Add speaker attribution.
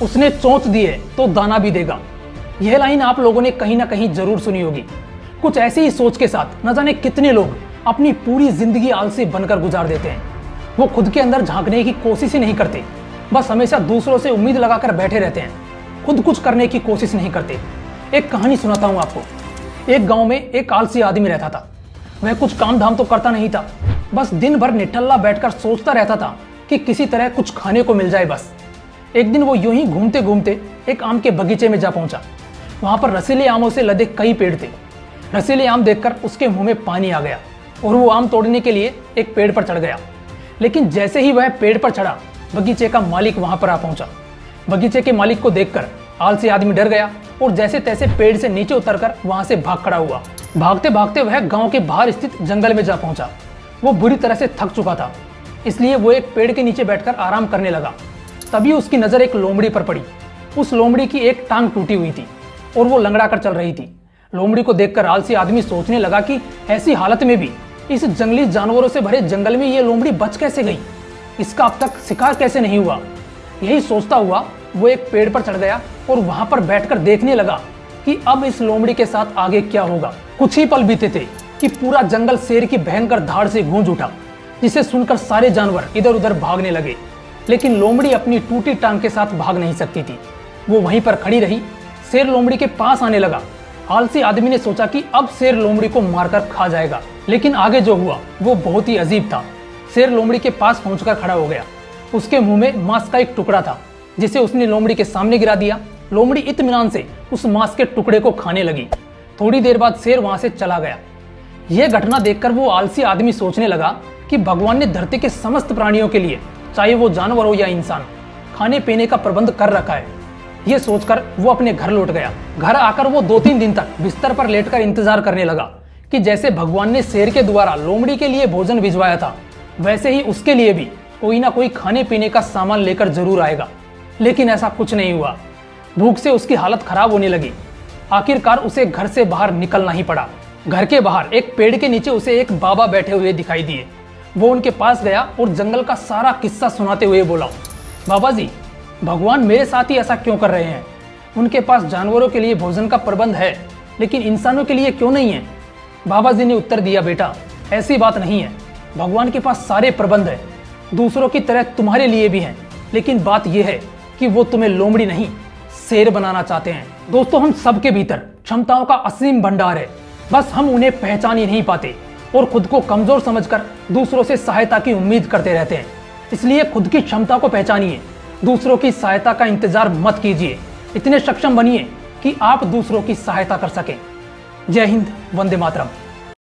Speaker 1: उसने चोंच दी है तो दाना भी देगा। यह लाइन आप लोगों ने कहीं ना कहीं जरूर सुनी होगी। कुछ ऐसी ही सोच के साथ न जाने कितने लोग अपनी पूरी जिंदगी आलसी बनकर गुजार देते हैं। वो खुद के अंदर झांकने की कोशिश ही नहीं करते, बस हमेशा दूसरों से उम्मीद लगाकर बैठे रहते हैं, खुद कुछ करने की कोशिश नहीं करते। एक कहानी सुनाता हूँ आपको। एक गांव में एक आलसी आदमी रहता था। वह कुछ काम धाम तो करता नहीं था, बस दिन भर निठल्ला बैठकर सोचता रहता था कि किसी तरह कुछ खाने को मिल जाए बस। एक दिन वो यूं ही घूमते घूमते एक आम के बगीचे में जा पहुंचा। वहां पर रसीले आमों से लदे कई पेड़ थे। रसीले आम देखकर उसके मुंह में पानी आ गया और वो आम तोड़ने के लिए एक पेड़ पर चढ़ गया। लेकिन जैसे ही वह पेड़ पर चढ़ा, बगीचे का मालिक वहां पर आ पहुंचा। बगीचे के मालिक को देखकर आलसी आदमी डर गया और जैसे तैसे पेड़ से नीचे उतरकर वहां से भाग खड़ा हुआ। भागते भागते वह गांव के बाहर स्थित जंगल में जा पहुंचा। वो बुरी तरह से थक चुका था, इसलिए वो एक पेड़ के नीचे बैठकर आराम करने लगा। तभी उसकी नजर एक लोमड़ी पर पड़ी। उस लोमड़ी की एक टांग टूटी हुई थी और वो लंगड़ा कर चल रही थी। लोमड़ी को देखकर आलसी आदमी सोचने लगा कि ऐसी हालत में भी इस जंगली जानवरों से भरे जंगल में ये लोमड़ी बच कैसे गई, इसका अब तक शिकार कैसे नहीं हुआ। यही सोचता हुआ वो एक पेड़ पर चढ़ गया और वहां पर बैठकर देखने लगा कि अब इस लोमड़ी के साथ आगे क्या होगा। कुछ ही पल बीते थे कि पूरा जंगल शेर की भयंकर धाड़ से गूंज उठा, जिसे सुनकर सारे जानवर इधर उधर भागने लगे। लेकिन लोमड़ी अपनी टूटी टांग के साथ भाग नहीं सकती थी। वो वहीं पर खड़ी रही। शेर लोमड़ी के पास आने लगा। आलसी आदमी ने सोचा कि अब शेर लोमड़ी को मारकर खा जाएगा, लेकिन आगे जो हुआ वो बहुत ही अजीब था। शेर लोमड़ी के पास पहुंचकर खड़ा हो गया। उसके मुंह में मांस का एक टुकड़ा था, जिसे उसने लोमड़ी के सामने गिरा दिया। लोमड़ी इत्मीनान से उस मांस के टुकड़े को खाने लगी। थोड़ी देर बाद शेर वहां से चला गया। यह घटना देखकर वो आलसी आदमी सोचने लगा कि भगवान ने धरती के समस्त प्राणियों के लिए, चाहे वो जानवर हो या इंसान, खाने पीने का प्रबंध कर रखा है। यह सोचकर वो अपने घर लौट गया। घर आकर वो 2-3 दिन तक बिस्तर पर लेटकर इंतजार करने लगा कि जैसे भगवान ने शेर के द्वारा लोमड़ी के लिए भोजन भिजवाया था, वैसे ही उसके लिए भी कोई ना कोई खाने पीने का सामान लेकर जरूर आएगा। लेकिन ऐसा कुछ नहीं हुआ। भूख से उसकी हालत खराब होने लगी। आखिरकार उसे घर से बाहर निकलना ही पड़ा। घर के बाहर एक पेड़ के नीचे उसे एक बाबा बैठे हुए दिखाई दिए। वो उनके पास गया और जंगल का सारा किस्सा सुनाते हुए बोला, बाबा जी, भगवान मेरे साथ ही ऐसा क्यों कर रहे हैं? उनके पास जानवरों के लिए भोजन का प्रबंध है, लेकिन इंसानों के लिए क्यों नहीं है? बाबा जी ने उत्तर दिया, बेटा, ऐसी बात नहीं है। भगवान के पास सारे प्रबंध है, दूसरों की तरह तुम्हारे लिए भी हैं। लेकिन बात यह है कि वो तुम्हें लोमड़ी नहीं, शेर बनाना चाहते हैं। दोस्तों, हम सबके भीतर क्षमताओं का असीम भंडार है, बस हम उन्हें पहचान ही नहीं पाते और खुद को कमजोर समझकर दूसरों से सहायता की उम्मीद करते रहते हैं। इसलिए खुद की क्षमता को पहचानिए, दूसरों की सहायता का इंतजार मत कीजिए। इतने सक्षम बनिए कि आप दूसरों की सहायता कर सकें। जय हिंद, वंदे मातरम।